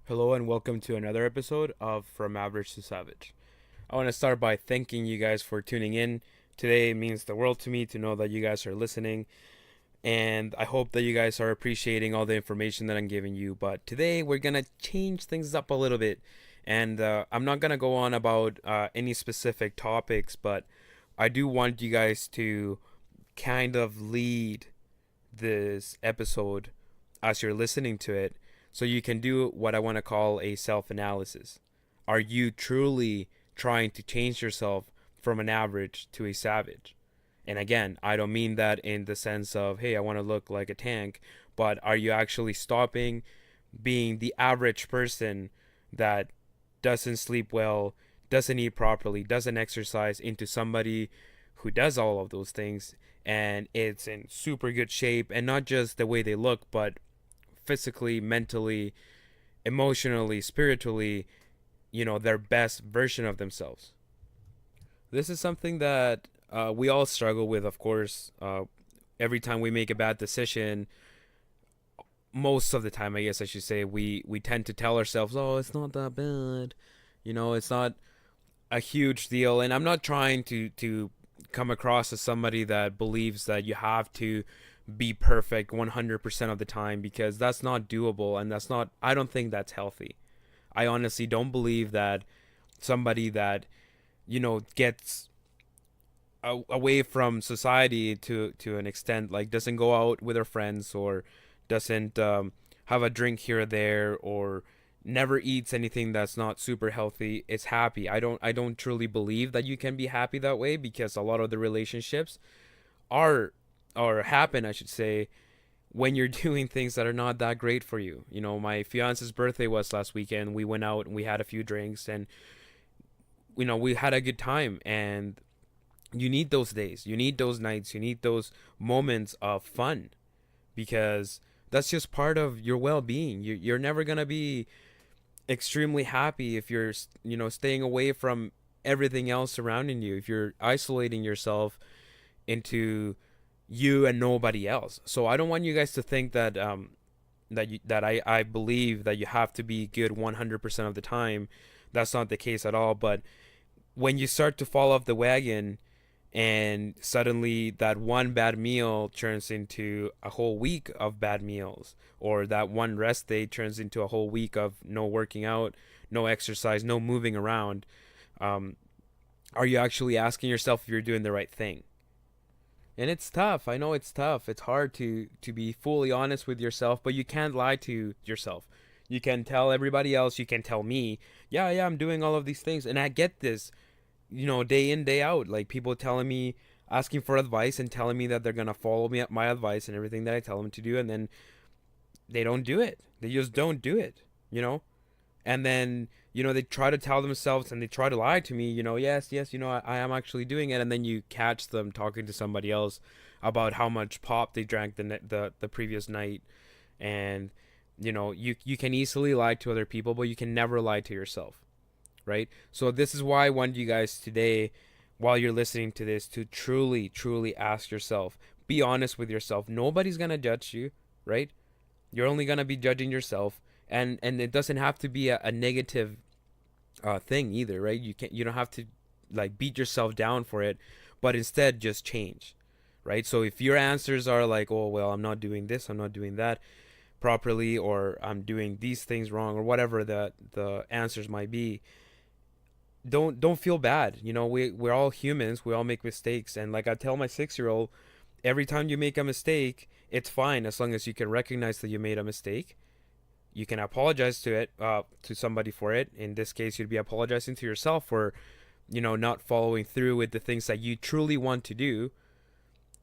Hello and welcome to another episode of From Average to Savage. I want to start by thanking you guys for tuning in. Today means the world to me to know that you guys are listening, and I hope that you guys are appreciating all the information that I'm giving you. But today we're going to change things up a little bit, and I'm not going to go on about any specific topics, but I do want you guys to kind of lead this episode as you're listening to it so you can do what I want to call a self analysis. Are you truly trying to change yourself from an average to a savage? And again, I don't mean that in the sense of, hey, I want to look like a tank, but are you actually stopping being the average person that doesn't sleep well, doesn't eat properly, doesn't exercise into somebody who does all of those things and it's in super good shape, and not just the way they look, but physically, mentally, emotionally, spiritually, their best version of themselves. This is something that we all struggle with, of course. Every time we make a bad decision, most of the time, I guess I should say, we tend to tell ourselves, oh, it's not that bad. It's not a huge deal. And I'm not trying to come across as somebody that believes that you have to be perfect 100% of the time, because that's not doable, and I don't think that's healthy. I honestly don't believe that somebody that gets away from society to an extent, like doesn't go out with their friends, or doesn't have a drink here or there, or never eats anything that's not super healthy, is happy. I don't truly believe that you can be happy that way, because a lot of the relationships are or happen, I should say, when you're doing things that are not that great for you. My fiance's birthday was last weekend. We went out and we had a few drinks, and we had a good time. And you need those days, you need those nights, you need those moments of fun, because that's just part of your well-being. You're never going to be extremely happy if you're staying away from everything else surrounding you, if you're isolating yourself into you and nobody else. So I don't want you guys to think that I believe that you have to be good 100% of the time. That's not the case at all. But when you start to fall off the wagon, and suddenly that one bad meal turns into a whole week of bad meals, or that one rest day turns into a whole week of no working out, no exercise, no moving around, um, are you actually asking yourself if you're doing the right thing? And it's tough. I know it's tough. It's hard to be fully honest with yourself, but you can't lie to yourself. You can tell everybody else, you can tell me, yeah, yeah, I'm doing all of these things, and I get this, day in, day out, like people telling me, asking for advice and telling me that they're going to follow me my advice and everything that I tell them to do, and then they don't do it. They just don't do it, you know? And then they try to tell themselves and they try to lie to me, yes, yes, I am actually doing it, and then you catch them talking to somebody else about how much pop they drank the previous night. And you can easily lie to other people, but you can never lie to yourself, right? So this is why I want you guys today, while you're listening to this, to truly ask yourself, be honest with yourself. Nobody's going to judge you, right? You're only going to be judging yourself. And it doesn't have to be a negative thing either, right? You don't have to like beat yourself down for it, but instead just change, right? So if your answers are like, oh well, I'm not doing this, I'm not doing that properly, or I'm doing these things wrong, or whatever the answers might be, don't feel bad. We're all humans, we all make mistakes, and like I tell my 6-year-old, every time you make a mistake, it's fine as long as you can recognize that you made a mistake. You can apologize to somebody for it. In this case, you'd be apologizing to yourself for not following through with the things that you truly want to do,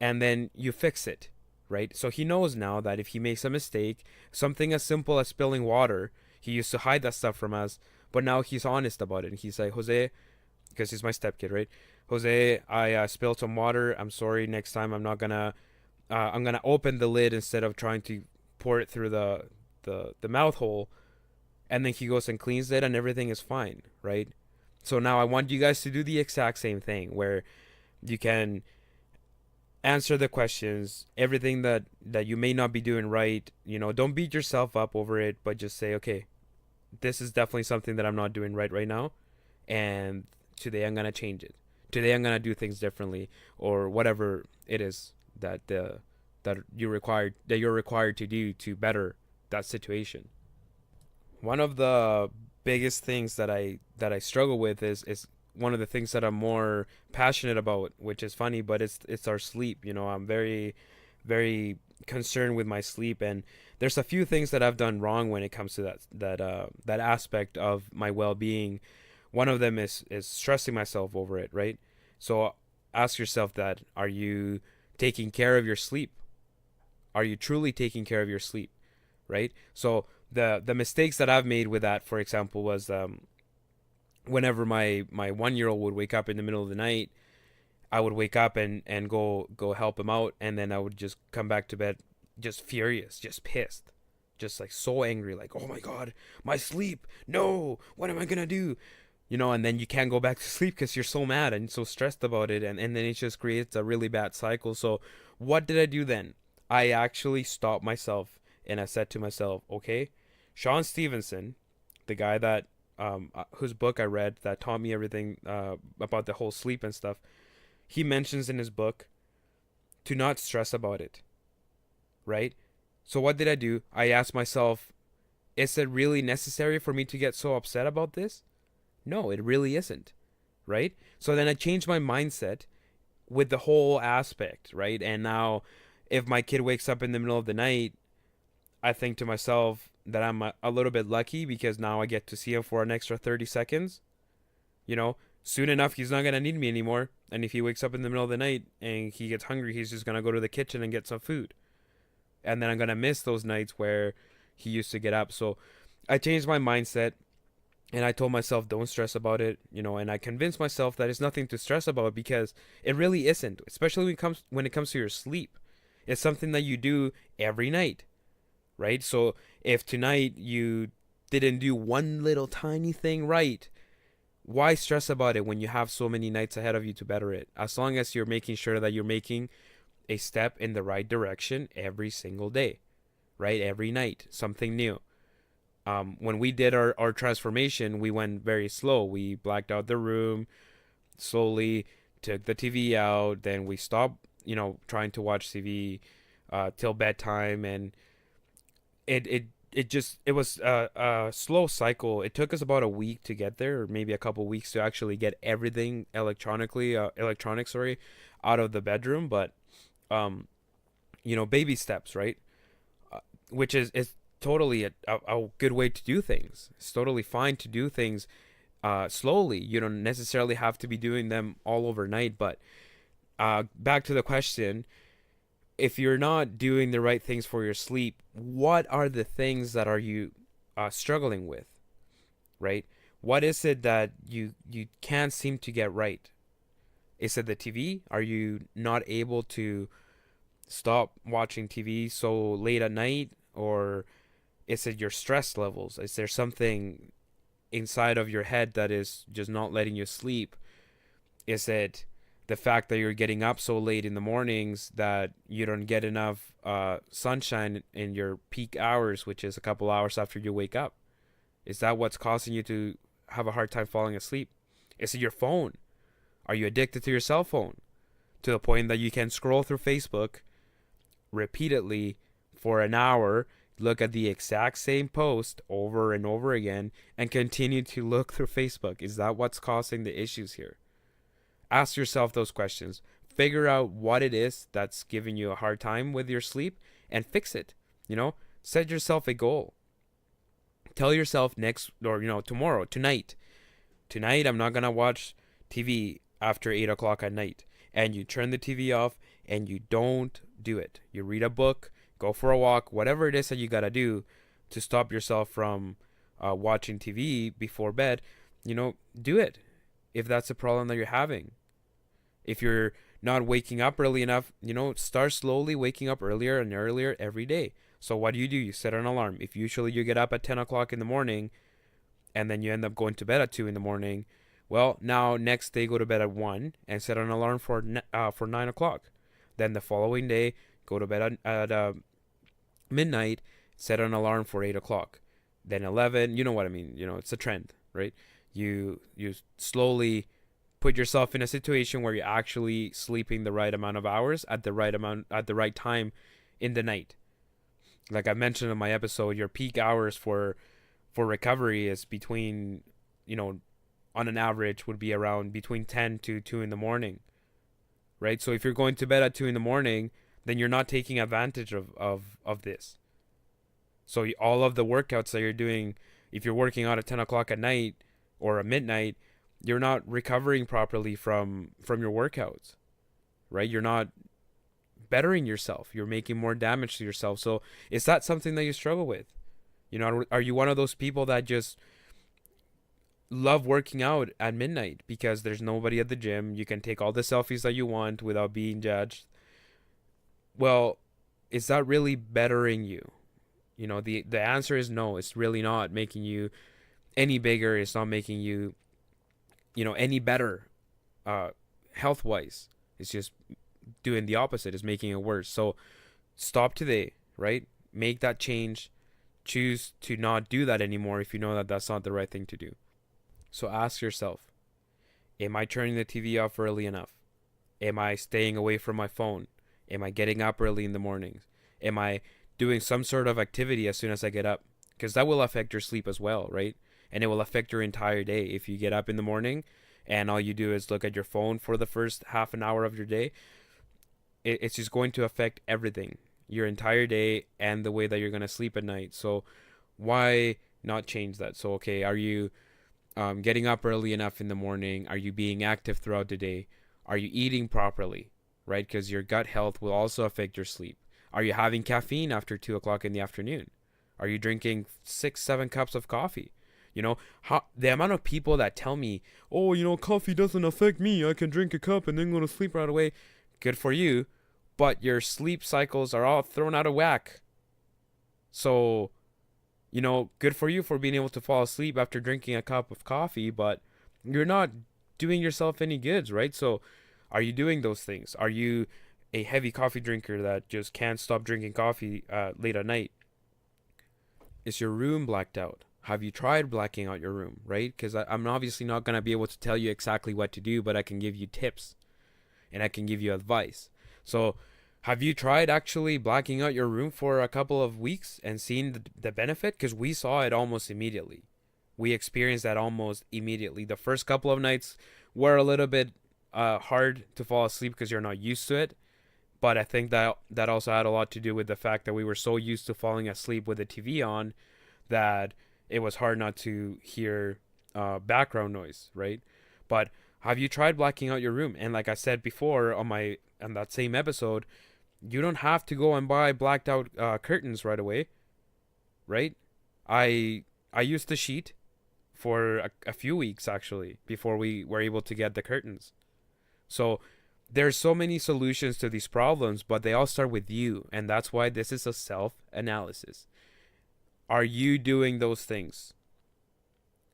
and then you fix it, right? So he knows now that if he makes a mistake, something as simple as spilling water, he used to hide that stuff from us, but now he's honest about it, and he's like, Jose, because he's my stepkid, right? Jose, I spilled some water, I'm sorry, next time I'm gonna open the lid instead of trying to pour it through the mouth hole. And then he goes and cleans it, and everything is fine, right? So now I want you guys to do the exact same thing, where you can answer the questions, everything that you may not be doing right. Don't beat yourself up over it, but just say, okay, this is definitely something that I'm not doing right now, and today I'm gonna change it. Today I'm gonna do things differently, or whatever it is that you're required to do to better that situation. One of the biggest things that I struggle with is one of the things that I'm more passionate about, which is funny, but it's our sleep. I'm very concerned with my sleep, and there's a few things that I've done wrong when it comes to that aspect of my well-being. One of them is stressing myself over it, right? So ask yourself that: Are you taking care of your sleep? Are you truly taking care of your sleep? Right? So the mistakes that I've made with that, for example, was whenever my 1 year old would wake up in the middle of the night, I would wake up and go help him out, and then I would just come back to bed just furious, just pissed, just like so angry, like, oh my god, my sleep, no, what am I gonna do? And then you can't go back to sleep because you're so mad and so stressed about it, and then it just creates a really bad cycle. So what did I do then? I actually stopped myself and I said to myself, okay, Sean Stevenson, the guy that whose book I read that taught me everything about the whole sleep and stuff, he mentions in his book to not stress about it, right? So what did I do? I asked myself, is it really necessary for me to get so upset about this? No, it really isn't, right? So then I changed my mindset with the whole aspect, right? And now if my kid wakes up in the middle of the night, I think to myself that I'm a little bit lucky because now I get to see him for an extra 30 seconds. Soon enough, he's not going to need me anymore. And if he wakes up in the middle of the night and he gets hungry, he's just going to go to the kitchen and get some food. And then I'm going to miss those nights where he used to get up. So I changed my mindset and I told myself, don't stress about it, and I convinced myself that it's nothing to stress about because it really isn't, especially when it comes to your sleep. It's something that you do every night, right? So if tonight you didn't do one little tiny thing right, why stress about it when you have so many nights ahead of you to better it? As long as you're making sure that you're making a step in the right direction every single day, right? Every night, something new. When we did our transformation, we went very slow. We blacked out the room slowly, took the TV out, then we stopped, trying to watch TV till bedtime, and it was a slow cycle. It took us about a week to get there, or maybe a couple weeks to actually get everything electronic, sorry, out of the bedroom. But baby steps, right? Which is totally a good way to do things. It's totally fine to do things slowly. You don't necessarily have to be doing them all overnight. But back to the question, if you're not doing the right things for your sleep, what are the things that are you struggling with, right? What is it that you can't seem to get right? Is it the TV? Are you not able to stop watching TV so late at night? Or is it your stress levels? Is there something inside of your head that is just not letting you sleep? Is it the fact that you're getting up so late in the mornings that you don't get enough sunshine in your peak hours, which is a couple hours after you wake up? Is that what's causing you to have a hard time falling asleep? Is it your phone? Are you addicted to your cell phone to the point that you can scroll through Facebook repeatedly for an hour, look at the exact same post over and over again, and continue to look through Facebook? Is that what's causing the issues here? Ask yourself those questions. Figure out what it is that's giving you a hard time with your sleep and fix it. Set yourself a goal. Tell yourself tomorrow, tonight I'm not going to watch TV after 8 o'clock at night. And you turn the TV off and you don't do it. You read a book, go for a walk, whatever it is that you got to do to stop yourself from watching TV before bed, do it if that's a problem that you're having. If you're not waking up early enough, start slowly waking up earlier and earlier every day. So what do? You set an alarm. If usually you get up at 10 o'clock in the morning and then you end up going to bed at 2 in the morning, well, now next day go to bed at 1 and set an alarm for 9 o'clock. Then the following day, go to bed at midnight, set an alarm for 8 o'clock. then 11. You know what I mean? It's a trend, right? You slowly put yourself in a situation where you're actually sleeping the right amount of hours at the right time in the night. Like I mentioned in my episode, your peak hours for recovery is between, on an average would be around between 10 to 2 in the morning, right? So if you're going to bed at 2 in the morning, then you're not taking advantage of this. So all of the workouts that you're doing, if you're working out at 10 o'clock at night or at midnight, you're not recovering properly from your workouts, right? You're not bettering yourself. You're making more damage to yourself. So is that something that you struggle with? Are you one of those people that just love working out at midnight because there's nobody at the gym? You can take all the selfies that you want without being judged. Well, is that really bettering you? The answer is no. It's really not making you any bigger. It's not making you, any better health wise. It's just doing the opposite. It's making it worse. So stop today, right? Make that change. Choose to not do that anymore if you know that that's not the right thing to do. So ask yourself, am I turning the TV off early enough? Am I staying away from my phone? Am I getting up early in the mornings? Am I doing some sort of activity as soon as I get up? Because that will affect your sleep as well, right? And it will affect your entire day. If you get up in the morning and all you do is look at your phone for the first half an hour of your day, it's just going to affect everything, your entire day and the way that you're going to sleep at night. So why not change that? So, okay, are you getting up early enough in the morning? Are you being active throughout the day? Are you eating properly, right? Because your gut health will also affect your sleep. Are you having caffeine after 2 o'clock in the afternoon? Are you drinking 6-7 cups of coffee? The amount of people that tell me, oh, coffee doesn't affect me. I can drink a cup and then go to sleep right away. Good for you. But your sleep cycles are all thrown out of whack. So, good for you for being able to fall asleep after drinking a cup of coffee, but you're not doing yourself any goods, right? So are you doing those things? Are you a heavy coffee drinker that just can't stop drinking coffee late at night? Is your room blacked out? Have you tried blacking out your room, right? Because I'm obviously not going to be able to tell you exactly what to do, but I can give you tips and I can give you advice. So have you tried actually blacking out your room for a couple of weeks and seen the benefit? Because we saw it almost immediately. We experienced that almost immediately. The first couple of nights were a little bit hard to fall asleep because you're not used to it. But I think that also had a lot to do with the fact that we were so used to falling asleep with the TV on that it was hard not to hear background noise, right? But have you tried blacking out your room? And like I said before on that same episode, you don't have to go and buy blacked out curtains right away, right? I used the sheet for a few weeks actually before we were able to get the curtains. So there's so many solutions to these problems, but they all start with you, and that's why this is a self-analysis. Are you doing those things?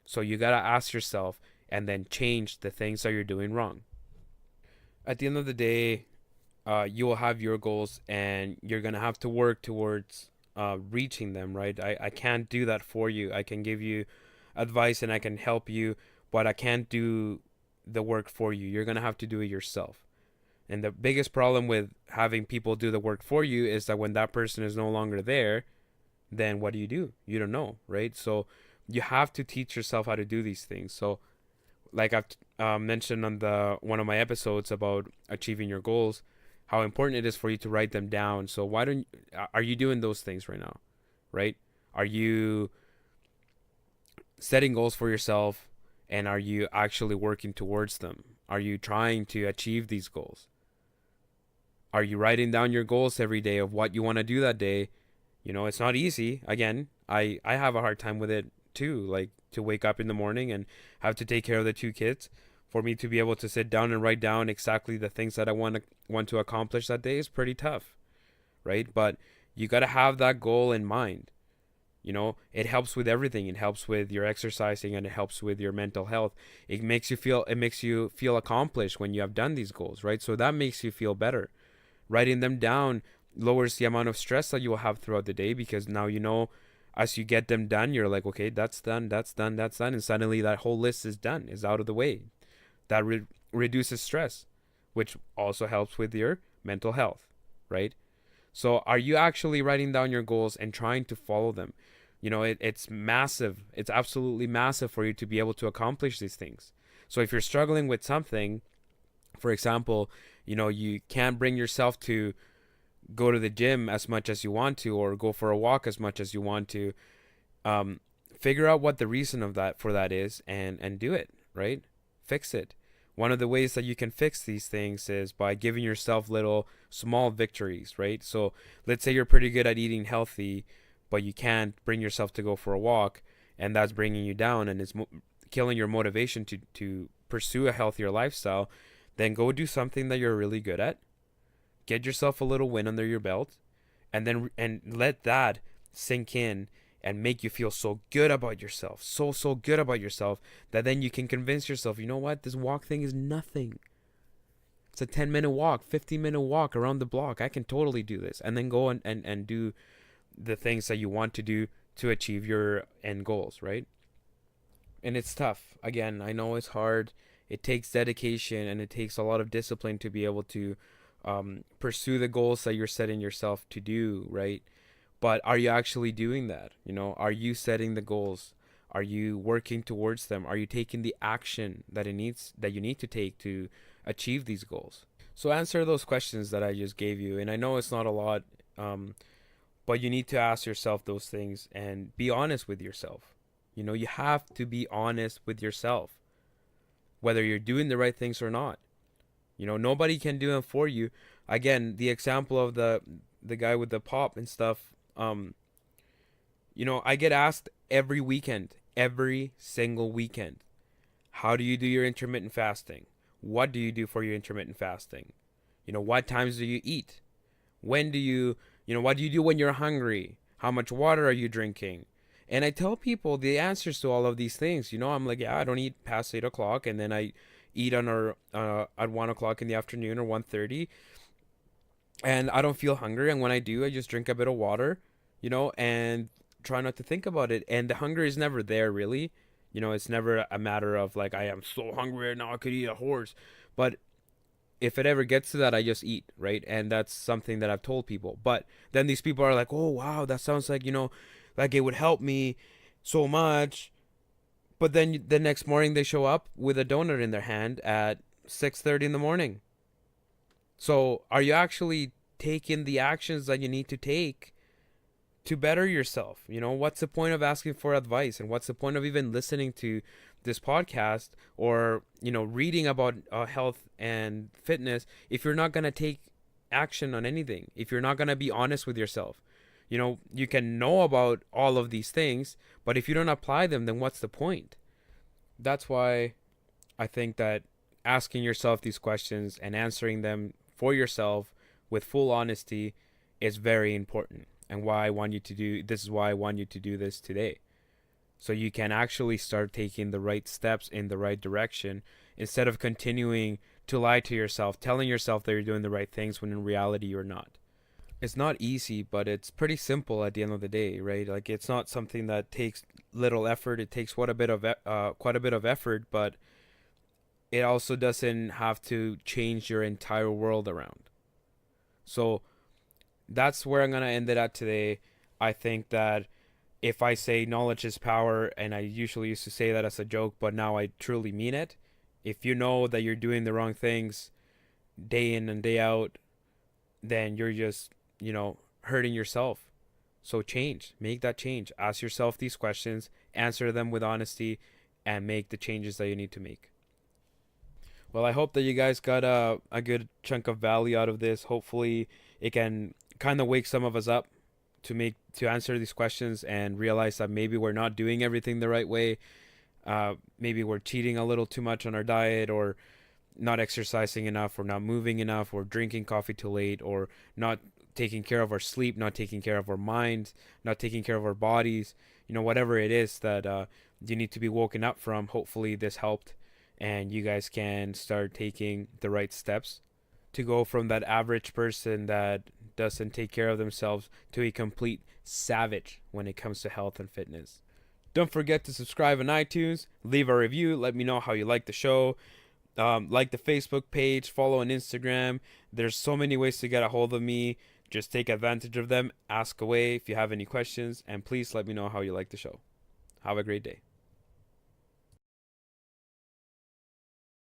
So you gotta ask yourself and then change the things that you're doing wrong. At the end of the day, you will have your goals and you're gonna have to work towards reaching them, right? I can't do that for you. I can give you advice and I can help you, but I can't do the work for you. You're gonna have to do it yourself. And the biggest problem with having people do the work for you is that when that person is no longer there, then what do? You don't know, right? So you have to teach yourself how to do these things. So like I've mentioned on one of my episodes about achieving your goals, how important it is for you to write them down. So are you doing those things right now, right? Are you setting goals for yourself and are you actually working towards them? Are you trying to achieve these goals? Are you writing down your goals every day of what you want to do that day? It's not easy. Again, I have a hard time with it too, like to wake up in the morning and have to take care of the 2 kids. For me to be able to sit down and write down exactly the things that I want to accomplish that day is pretty tough, right? But you got to have that goal in mind. It helps with everything. It helps with your exercising and it helps with your mental health. It makes you feel accomplished when you have done these goals, right? So that makes you feel better. Writing them down lowers the amount of stress that you will have throughout the day because now as you get them done, you're like, okay, that's done, that's done, that's done, and suddenly that whole list is done, is out of the way. That reduces stress, which also helps with your mental health, right? So are you actually writing down your goals and trying to follow them? It's massive. It's absolutely massive for you to be able to accomplish these things. So if you're struggling with something, for example, you can't bring yourself to go to the gym as much as you want to, or go for a walk as much as you want to, um, figure out what the reason of that for that is, and do it, right? Fix it. One of the ways that you can fix these things is by giving yourself little small victories, right? So let's say you're pretty good at eating healthy, but you can't bring yourself to go for a walk, and that's bringing you down, and it's killing your motivation to pursue a healthier lifestyle. Then go do something that you're really good at. Get yourself a little win under your belt, and let that sink in and make you feel so good about yourself, so good about yourself, that then you can convince yourself, you know what, this walk thing is nothing. It's a 10-minute walk, 15-minute walk around the block. I can totally do this. And then go and do the things that you want to do to achieve your end goals, right? And it's tough. Again, I know it's hard. It takes dedication and it takes a lot of discipline to be able to pursue the goals that you're setting yourself to do, right? But are you actually doing that? Are you setting the goals? Are you working towards them? Are you taking the action that you need to take to achieve these goals? So answer those questions that I just gave you. And I know it's not a lot, but you need to ask yourself those things and be honest with yourself. You have to be honest with yourself, whether you're doing the right things or not. Nobody can do them for you. Again, the example of the guy with the pop and stuff. I get asked every weekend, every single weekend, how do you do your intermittent fasting? What do you do for your intermittent fasting? What times do you eat? When do you, what do you do when you're hungry? How much water are you drinking? And I tell people the answers to all of these things. I'm like, yeah, I don't eat past 8 o'clock, and then I eat at 1 o'clock in the afternoon or 1:30, and I don't feel hungry. And when I do, I just drink a bit of water, and try not to think about it. And the hunger is never there, really. It's never a matter of like, I am so hungry right now, I could eat a horse. But if it ever gets to that, I just eat, right? And that's something that I've told people. But then these people are like, oh, wow, that sounds like, like it would help me so much. But then the next morning they show up with a donut in their hand at 6:30 in the morning. So are you actually taking the actions that you need to take to better yourself? What's the point of asking for advice, and what's the point of even listening to this podcast, or reading about health and fitness, if you're not going to take action on anything, if you're not going to be honest with yourself? You can know about all of these things, but if you don't apply them, then what's the point? That's why I think that asking yourself these questions and answering them for yourself with full honesty is very important, and why I want you to do this is why I want you to do this today. So you can actually start taking the right steps in the right direction, instead of continuing to lie to yourself, telling yourself that you're doing the right things when in reality you're not. It's not easy, but it's pretty simple at the end of the day, right? Like, it's not something that takes little effort. It takes quite a bit of effort, but it also doesn't have to change your entire world around. So that's where I'm gonna end it at today. I think that if I say knowledge is power, and I usually used to say that as a joke, but now I truly mean it. If you know that you're doing the wrong things day in and day out, then you're just, hurting yourself. So make that change. Ask yourself these questions, answer them with honesty, and make the changes that you need to make. Well, I hope that you guys got a good chunk of value out of this. Hopefully it can kind of wake some of us up to answer these questions and realize that maybe we're not doing everything the right way. Maybe we're cheating a little too much on our diet, or not exercising enough, or not moving enough, or drinking coffee too late, or not taking care of our sleep, not taking care of our minds, not taking care of our bodies. Whatever it is that you need to be woken up from. Hopefully this helped, and you guys can start taking the right steps to go from that average person that us and take care of themselves to a complete savage when it comes to health and fitness. Don't forget to subscribe on iTunes, leave a review, let me know how you like the show. Like the Facebook page, follow on Instagram. There's so many ways to get a hold of me. Just take advantage of them. Ask away if you have any questions. And please let me know how you like the show. Have a great day.